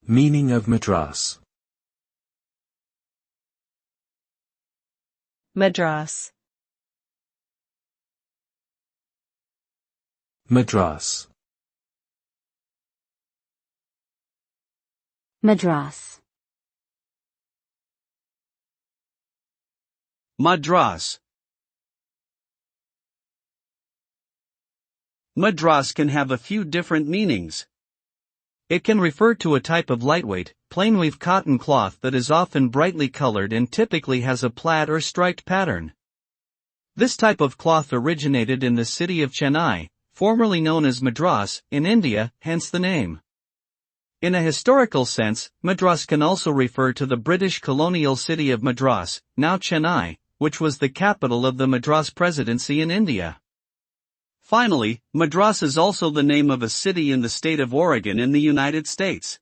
Meaning of madras. Madras. Madras. Madras. Madras. Madras can have a few different meanings. It can refer to a type of lightweight, plain-weave cotton cloth that is often brightly colored and typically has a plaid or striped pattern. This type of cloth originated in the city of Chennai, formerly known as Madras, in India, hence the name. In a historical sense, Madras can also refer to the British colonial city of Madras, now Chennai, which was the capital of the Madras Presidency in India. Finally, Madras is also the name of a city in the state of Oregon in the United States.